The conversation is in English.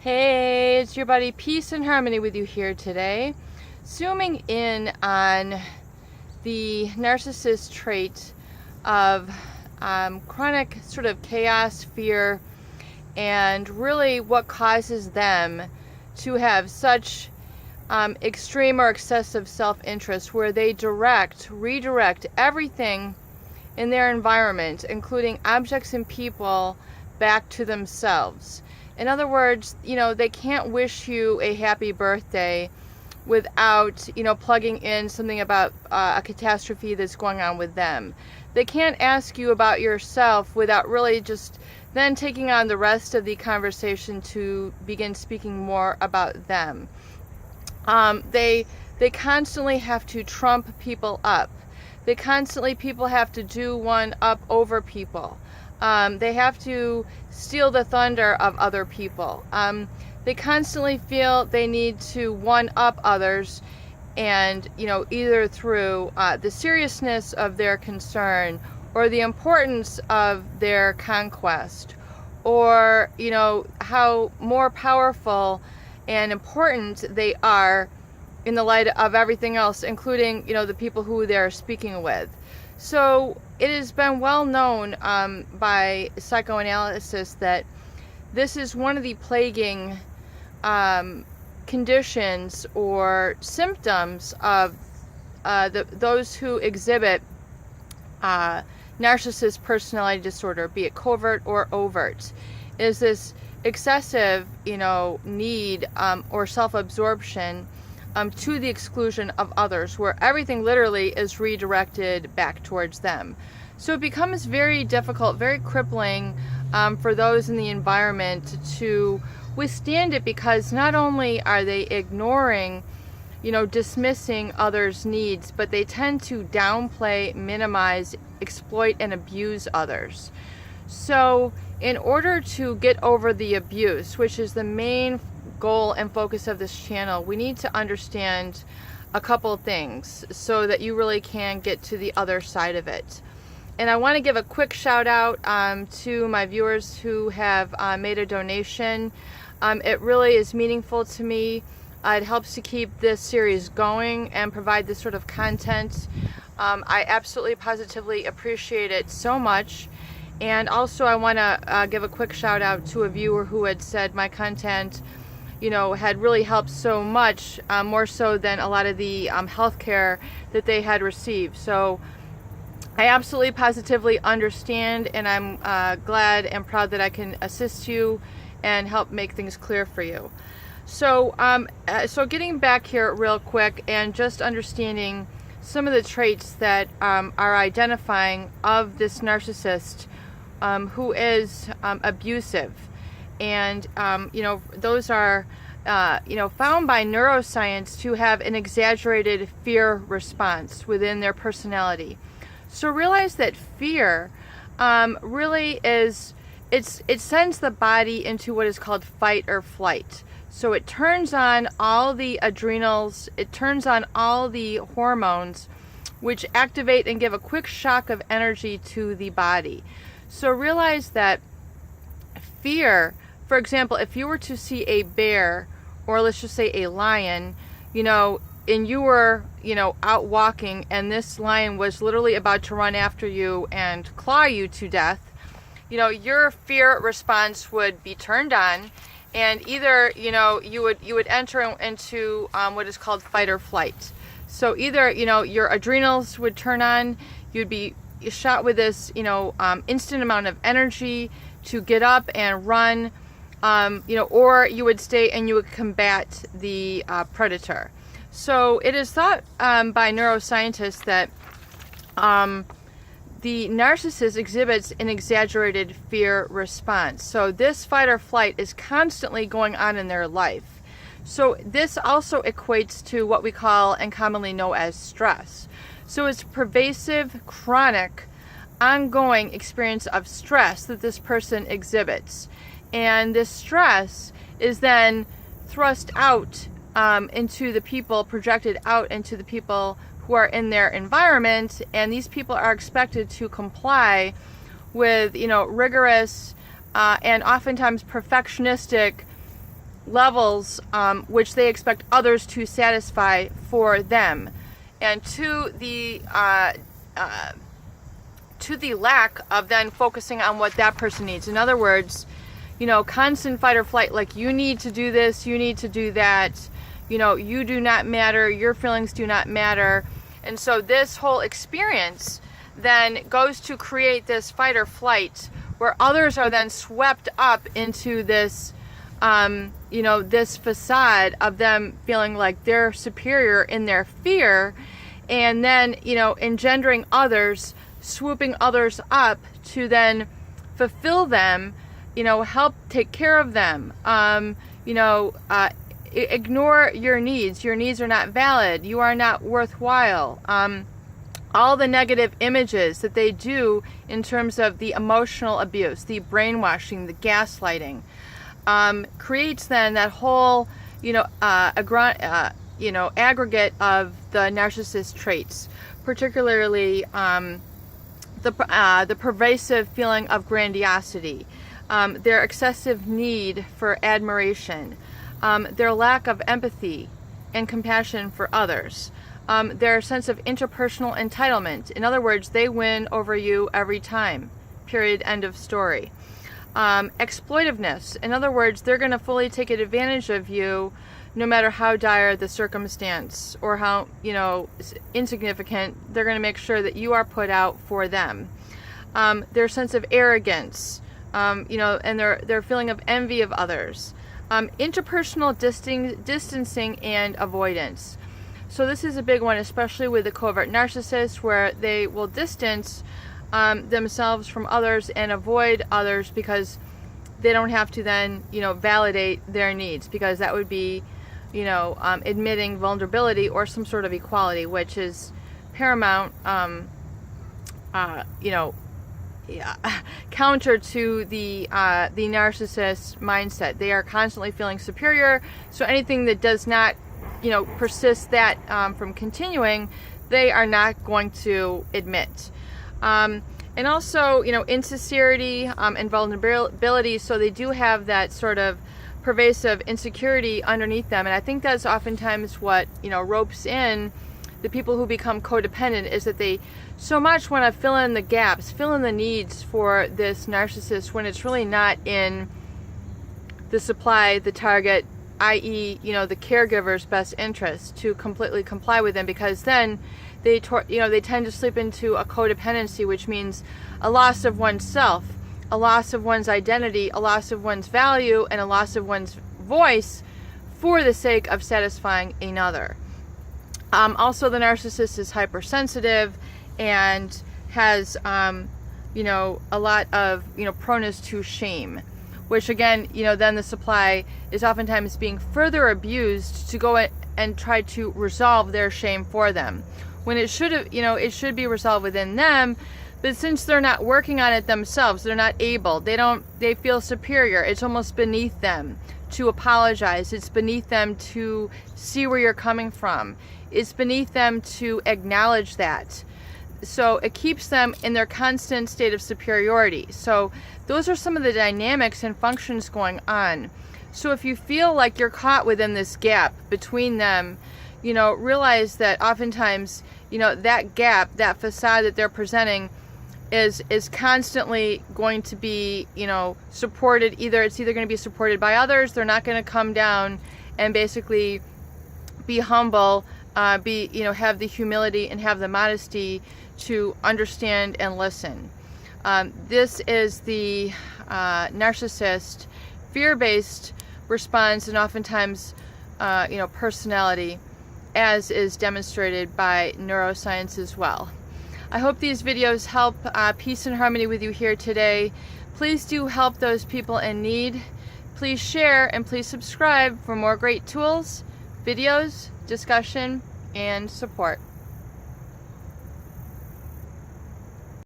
Hey, it's your buddy Peace and Harmony with you here today. Zooming in on the narcissist trait of chronic sort of chaos, fear, and really what causes them to have such extreme or excessive self-interest where they redirect everything in their environment, including objects and people, back to themselves. In other words, they can't wish you a happy birthday without, plugging in something about a catastrophe that's going on with them. They can't ask you about yourself without really just then taking on the rest of the conversation to begin speaking more about them. They constantly have to trump people up. People have to do one up over people. They have to steal the thunder of other people. They constantly feel they need to one-up others, and either through the seriousness of their concern or the importance of their conquest, or how more powerful and important they are in the light of everything else, including the people who they're speaking with. So it has been well known by psychoanalysis that this is one of the plaguing conditions or symptoms of those who exhibit narcissist personality disorder, be it covert or overt, is this excessive, need or self-absorption to the exclusion of others, where everything literally is redirected back towards them. So it becomes very difficult, very crippling for those in the environment to withstand it, because not only are they ignoring, dismissing others' needs, but they tend to downplay, minimize, exploit, and abuse others. So in order to get over the abuse, which is the main goal and focus of this channel, we need to understand a couple things so that you really can get to the other side of it. And I want to give a quick shout out to my viewers who have made a donation. It really is meaningful to me. It helps to keep this series going and provide this sort of content. I absolutely positively appreciate it so much. And also I want to give a quick shout out to a viewer who had said my content had really helped so much, more so than a lot of the health care that they had received. So I absolutely positively understand, and I'm glad and proud that I can assist you and help make things clear for you. So, so getting back here real quick and just understanding some of the traits that are identifying of this narcissist who is abusive. And, those are, found by neuroscience to have an exaggerated fear response within their personality. So realize that fear really is, it sends the body into what is called fight or flight. So it turns on all the adrenals, it turns on all the hormones, which activate and give a quick shock of energy to the body. So realize that fear, for example, if you were to see a bear, or let's just say a lion, and you were, out walking, and this lion was literally about to run after you and claw you to death, your fear response would be turned on, and either, you would enter into what is called fight or flight. So either, your adrenals would turn on, you'd be shot with this, instant amount of energy to get up and run, or you would stay and you would combat the predator. So it is thought by neuroscientists that the narcissist exhibits an exaggerated fear response. So this fight or flight is constantly going on in their life. So this also equates to what we call and commonly know as stress. So it's pervasive, chronic, ongoing experience of stress that this person exhibits. And this stress is then thrust out into the people, projected out into the people who are in their environment, and these people are expected to comply with, rigorous and oftentimes perfectionistic levels which they expect others to satisfy for them, and to the lack of then focusing on what that person needs. In other words, constant fight or flight, like you need to do this, you need to do that, you do not matter, your feelings do not matter. And so this whole experience then goes to create this fight or flight where others are then swept up into this this facade of them feeling like they're superior in their fear, and then engendering others, swooping others up to then fulfill them, help take care of them, ignore your needs. Your needs are not valid. You are not worthwhile. All the negative images that they do in terms of the emotional abuse, the brainwashing, the gaslighting, creates then that whole, aggregate of the narcissist traits, particularly the pervasive feeling of grandiosity, their excessive need for admiration, their lack of empathy and compassion for others, their sense of interpersonal entitlement. In other words, they win over you every time. Period. End of story. Exploitiveness. In other words, they're going to fully take advantage of you no matter how dire the circumstance or how, insignificant. They're going to make sure that you are put out for them. Their sense of arrogance, and their feeling of envy of others. Interpersonal distancing and avoidance. So this is a big one, especially with the covert narcissist, where they will distance themselves from others and avoid others because they don't have to then, validate their needs, because that would be, admitting vulnerability or some sort of equality, which is paramount, counter to the narcissist mindset. They are constantly feeling superior, so anything that does not, persist that from continuing, they are not going to admit. And also, insincerity and vulnerability, so they do have that sort of pervasive insecurity underneath them. And I think that's oftentimes what, ropes in the people who become codependent, is that they so much want to fill in the gaps, fill in the needs for this narcissist, when it's really not in the supply, the target, i.e., the caregiver's best interest to completely comply with them, because then they tend to slip into a codependency, which means a loss of oneself, a loss of one's identity, a loss of one's value, and a loss of one's voice for the sake of satisfying another. Also, the narcissist is hypersensitive and has, a lot of, proneness to shame, which again, then the supply is oftentimes being further abused to go and try to resolve their shame for them, when it should have, it should be resolved within them. But since they're not working on it themselves, they're not able, they feel superior. It's almost beneath them to apologize. It's beneath them to see where you're coming from. It's beneath them to acknowledge that. So it keeps them in their constant state of superiority. So those are some of the dynamics and functions going on. So if you feel like you're caught within this gap between them, realize that oftentimes, that gap, that facade that they're presenting is constantly going to be, supported. It's either going to be supported by others. They're not going to come down and basically be humble, have the humility and have the modesty to understand and listen. This is the narcissist fear-based response, and oftentimes, personality, as is demonstrated by neuroscience as well. I hope these videos help peace and harmony with you here today. Please do help those people in need. Please share and please subscribe for more great tools, videos, discussion, and support.